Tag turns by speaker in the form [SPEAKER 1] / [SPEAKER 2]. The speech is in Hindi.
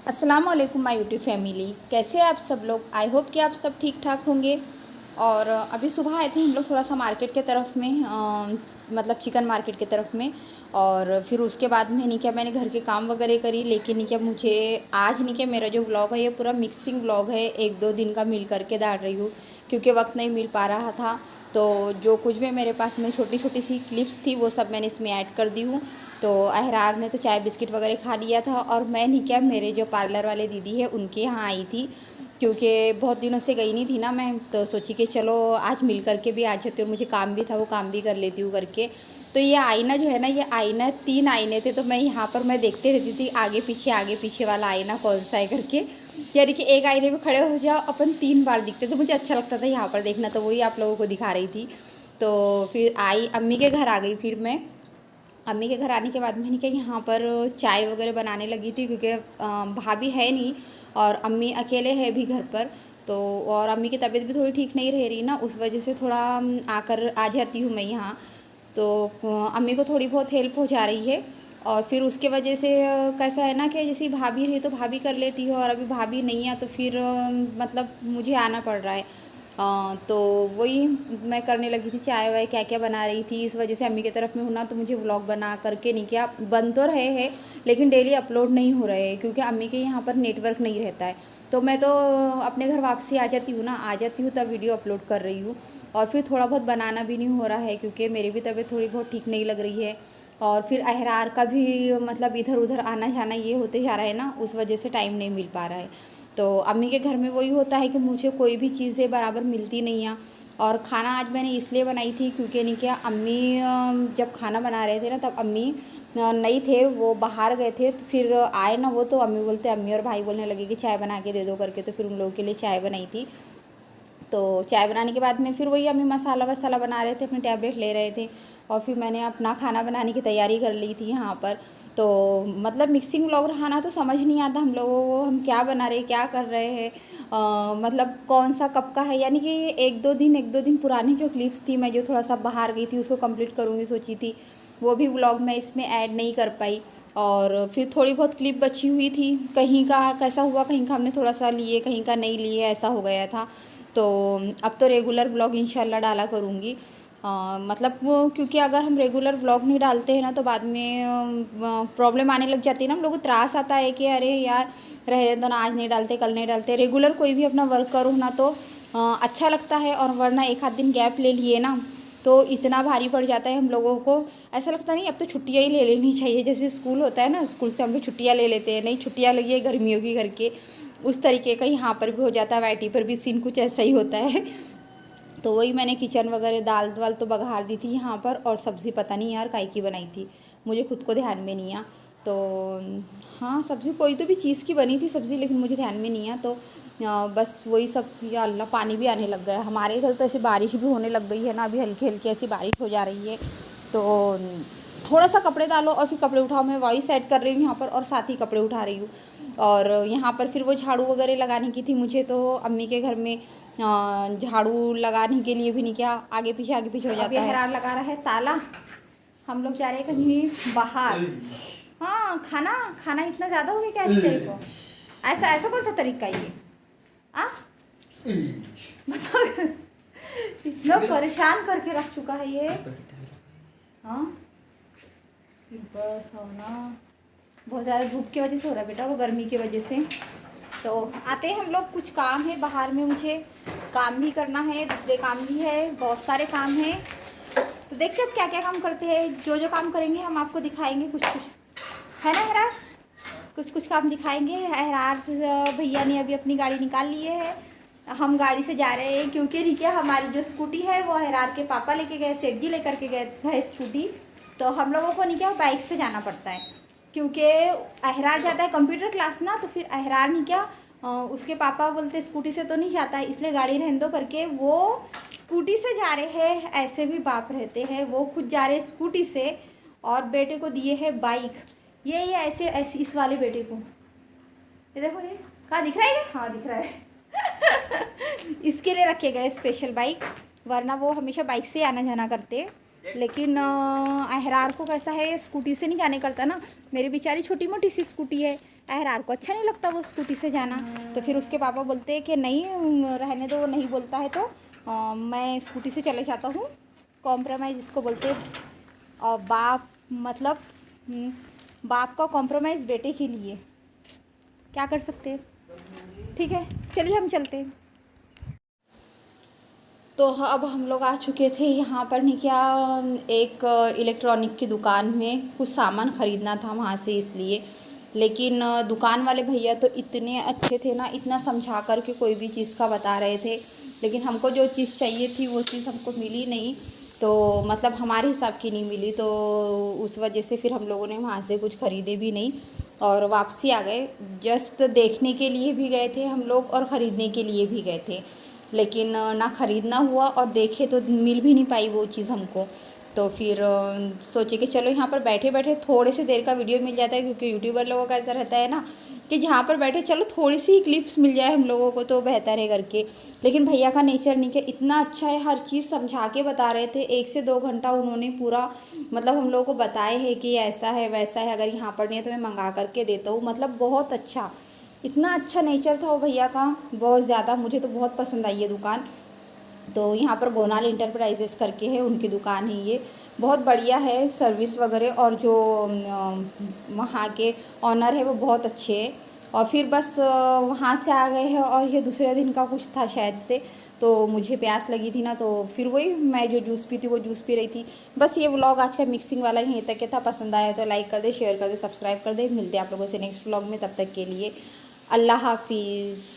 [SPEAKER 1] अस्सलाम वालेकुम माय यूट्यूब फैमिली। कैसे हैं आप सब लोग? आई होप कि आप सब ठीक ठाक होंगे। और अभी सुबह आए थे हम लोग थोड़ा सा मार्केट के तरफ में, मतलब चिकन मार्केट के तरफ में। और फिर उसके बाद में नहीं क्या मैंने घर के काम वगैरह करी, लेकिन नहीं क्या मुझे आज नहीं क्या मेरा जो व्लॉग है ये पूरा मिक्सिंग व्लॉग है, एक दो दिन का मिल करके डाल रही हूँ क्योंकि वक्त नहीं मिल पा रहा था। तो जो कुछ भी मेरे पास में छोटी छोटी सी क्लिप्स थी वो सब मैंने इसमें ऐड कर दी हूँ। तो अहरार ने तो चाय बिस्किट वगैरह खा लिया था और मैं नहीं क्या मेरे जो पार्लर वाले दीदी है उनके यहाँ आई थी क्योंकि बहुत दिनों से गई नहीं थी ना मैं, तो सोची कि चलो आज मिल करके भी आ जाती हूँ, मुझे काम भी था वो काम भी कर लेती हूँ करके। तो ये आईना जो है ना, ये आईना 3 आईने थे, तो मैं यहाँ पर मैं देखते रहती थी आगे पीछे वाला आईना कौन सा है करके, यानी कि एक आईने में खड़े हो जाओ अपन 3 बार दिखते, तो मुझे अच्छा लगता था यहाँ पर देखना, तो वही आप लोगों को दिखा रही थी। तो फिर आई अम्मी के घर आ गई। फिर मैं अम्मी के घर आने के बाद मैंने क्या यहाँ पर चाय वगैरह बनाने लगी थी क्योंकि भाभी है नहीं और अम्मी अकेले है भी घर पर। तो और अम्मी की तबीयत भी थोड़ी ठीक नहीं रह रही ना, उस वजह से थोड़ा आकर आ जाती हूँ मैं यहाँ। तो अम्मी को थोड़ी बहुत हेल्प हो जा रही है। और फिर उसके वजह से कैसा है ना कि जैसे भाभी रही तो भाभी कर लेती है, और अभी भाभी नहीं है तो फिर मतलब मुझे आना पड़ रहा है। तो वही मैं करने लगी थी, चाय वाय क्या क्या बना रही थी। इस वजह से अम्मी की तरफ में हूँ ना, तो मुझे व्लॉग बना करके नहीं किया, बन तो रहे हैं लेकिन डेली अपलोड नहीं हो रहे हैं क्योंकि अम्मी के यहाँ पर नेटवर्क नहीं रहता है। तो मैं तो अपने घर वापसी आ जाती हूँ ना, आ जाती हूँ तब वीडियो अपलोड कर रही हूँ। और फिर थोड़ा बहुत बनाना भी नहीं हो रहा है क्योंकि मेरी भी तबीयत थोड़ी बहुत ठीक नहीं लग रही है। और फिर अहरार का भी मतलब इधर उधर आना जाना ये होते जा रहा है ना, उस वजह से टाइम नहीं मिल पा रहा है। तो अम्मी के घर में वही होता है कि मुझे कोई भी चीज़ें बराबर मिलती नहीं है। और खाना आज मैंने इसलिए बनाई थी क्योंकि नहीं क्या अम्मी जब खाना बना रहे थे ना तब अम्मी नहीं थे, वो बाहर गए थे। तो फिर आए ना वो, तो अम्मी बोलते, अम्मी और भाई बोलने लगे कि चाय बना के दे दो करके, तो फिर उन लोगों के लिए चाय बनाई थी। तो चाय बनाने के बाद में फिर वही अम्मी मसाला वसाला बना रहे थे, अपने टैबलेट ले रहे थे। और फिर मैंने अपना खाना बनाने की तैयारी कर ली थी यहाँ पर। तो मतलब मिक्सिंग व्लॉग रहा ना, तो समझ नहीं आता हम लोगों को हम क्या बना रहे क्या कर रहे हैं, मतलब कौन सा कब का है। यानी कि एक दो दिन पुरानी जो क्लिप्स थी, मैं जो थोड़ा सा बाहर गई थी उसको कंप्लीट करूँगी सोची थी, वो भी व्लॉग मैं इसमें ऐड नहीं कर पाई। और फिर थोड़ी बहुत क्लिप बची हुई थी, कहीं का कैसा हुआ, कहीं का हमने थोड़ा सा लिए कहीं का नहीं लिए, ऐसा हो गया था। तो अब तो रेगुलर व्लॉग इंशाल्लाह डाला करूँगी। मतलब वो क्योंकि अगर हम रेगुलर व्लॉग नहीं डालते हैं ना तो बाद में प्रॉब्लम आने लग जाती है ना, हम लोगों को त्रास आता है कि अरे यार रह दो ना, आज नहीं डालते कल नहीं डालते। रेगुलर कोई भी अपना वर्क करो ना तो अच्छा लगता है, और वरना एक आध दिन गैप ले लिए ना तो इतना भारी पड़ जाता है हम लोगों को। ऐसा लगता नहीं अब तो छुट्टियाँ ही ले लेनी चाहिए, जैसे स्कूल होता है ना, स्कूल से हम लोग छुट्टियाँ ले लेते हैं, नहीं छुट्टियाँ लगी है गर्मियों की करके, उस तरीके का यहाँ पर भी हो जाता है। वाईटी पर भी सीन कुछ ऐसा ही होता है। तो वही मैंने किचन वगैरह दाल वाल तो बघार दी थी यहाँ पर, और सब्ज़ी पता नहीं यार काय की बनाई थी, मुझे खुद को ध्यान में नहीं है। तो हाँ सब्ज़ी कोई तो भी चीज़ की बनी थी सब्ज़ी, लेकिन मुझे ध्यान में नहीं है। तो बस वही सब। या अल्लाह पानी भी आने लग गया हमारे इधर, तो ऐसे बारिश भी होने लग गई है ना, अभी हल्की हल्की ऐसी बारिश हो जा रही है। तो थोड़ा सा कपड़े डालो और फिर कपड़े उठाओ, मैं वही सेट कर रही हूँ यहाँ पर और साथ ही कपड़े उठा रही हूँ। और यहाँ पर फिर वो झाड़ू वगैरह लगाने की थी मुझे, तो अम्मी के घर में झाड़ू लगाने के लिए भी नहीं क्या आगे पीछे हो जाता है। हेरार लगा रहा है ताला, हम लोग जा रहे हैं कहीं बाहर। हाँ खाना खाना इतना ज़्यादा हो गया क्या इस तेरे को? ऐसा ऐसा कौन सा तरीका ये? आ बताओ, इतना परेशान करके रख चुका है ये। हाँ बस हो ना, बहुत ज़्यादा धूप की वजह से हो रहा है बेटा, वो गर्मी की वजह से। तो आते हैं हम लोग, कुछ काम है बाहर में, मुझे काम भी करना है, दूसरे काम भी है, बहुत सारे काम हैं। तो देखते अब क्या क्या काम करते हैं, जो जो काम करेंगे हम आपको दिखाएंगे, कुछ कुछ है ना हरार, कुछ कुछ काम दिखाएंगे। हरार भैया ने अभी अपनी गाड़ी निकाल ली है, हम गाड़ी से जा रहे हैं क्योंकि नहीं क्या हमारी जो स्कूटी है वो हरार के पापा लेके गए, सेठ जी लेकर के गए थे स्कूटी। तो हम लोगों को नहीं क्या बाइक से जाना पड़ता है क्योंकि अहरार जाता है कंप्यूटर क्लास ना, तो फिर अहरार नहीं क्या उसके पापा बोलते स्कूटी से तो नहीं जाता है, इसलिए गाड़ी रहने दो करके वो स्कूटी से जा रहे हैं। ऐसे भी बाप रहते हैं, वो खुद जा रहे हैं स्कूटी से और बेटे को दिए है बाइक। ये ऐसे ऐसे इस वाले बेटे को ये देखो, ये कहाँ दिख रहा है, ये हाँ दिख रहा है। इसके लिए रखे गए स्पेशल बाइक, वरना वो हमेशा बाइक से आना जाना करते। लेकिन अहरार को कैसा है, स्कूटी से नहीं जाने करता ना, मेरी बेचारी छोटी मोटी सी स्कूटी है, अहरार को अच्छा नहीं लगता वो स्कूटी से जाना। तो फिर उसके पापा बोलते हैं कि नहीं रहने दो, नहीं बोलता है तो मैं स्कूटी से चले जाता हूँ। कॉम्प्रोमाइज़ इसको बोलते हैं। और बाप मतलब बाप का कॉम्प्रोमाइज़ बेटे के लिए, क्या कर सकते हैं। ठीक है, चलिए हम चलते हैं। तो अब हम लोग आ चुके थे यहाँ पर, नहीं क्या, एक इलेक्ट्रॉनिक की दुकान में कुछ सामान ख़रीदना था वहाँ से, इसलिए। लेकिन दुकान वाले भैया तो इतने अच्छे थे ना, इतना समझा कर के कोई भी चीज़ का बता रहे थे, लेकिन हमको जो चीज़ चाहिए थी वो चीज़ हमको मिली नहीं। तो मतलब हमारे हिसाब की नहीं मिली, तो उस वजह से फिर हम लोगों ने वहाँ से कुछ ख़रीदे भी नहीं और वापसी आ गए। जस्ट देखने के लिए भी गए थे हम लोग और ख़रीदने के लिए भी गए थे, लेकिन ना ख़रीदना हुआ और देखे तो मिल भी नहीं पाई वो चीज़ हमको। तो फिर सोचे कि चलो यहाँ पर बैठे बैठे थोड़े से देर का वीडियो मिल जाता है, क्योंकि यूट्यूबर लोगों का ऐसा रहता है ना कि जहाँ पर बैठे चलो थोड़ी सी ही क्लिप्स मिल जाए हम लोगों को तो बेहतर है करके। लेकिन भैया का नेचर नहीं कि इतना अच्छा है, हर चीज़ समझा के बता रहे थे। 1 से 2 घंटा उन्होंने पूरा मतलब हम लोगों को बताए है कि ऐसा है वैसा है, अगर यहाँ पर नहीं है तो मैं मंगा करके देता हूँ। मतलब बहुत अच्छा, इतना अच्छा नेचर था वो भैया का, बहुत ज़्यादा। मुझे तो बहुत पसंद आई ये दुकान। तो यहाँ पर गोनाल इंटरप्राइजेस करके है उनकी दुकान है ये, बहुत बढ़िया है सर्विस वगैरह, और जो वहाँ के ऑनर है वो बहुत अच्छे हैं। और फिर बस वहाँ से आ गए हैं, और ये दूसरे दिन का कुछ था शायद से, तो मुझे प्यास लगी थी ना, तो फिर वही मैं जो जूस पी थी वो जूस पी रही थी। बस ये व्लॉग आज का मिक्सिंग वाला यहीं तक के था। पसंद आया तो लाइक कर दे, शेयर कर दे, सब्सक्राइब कर दे। मिलते हैं आप लोगों से नेक्स्ट व्लॉग में, तब तक के लिए अल्लाह हाफिज़।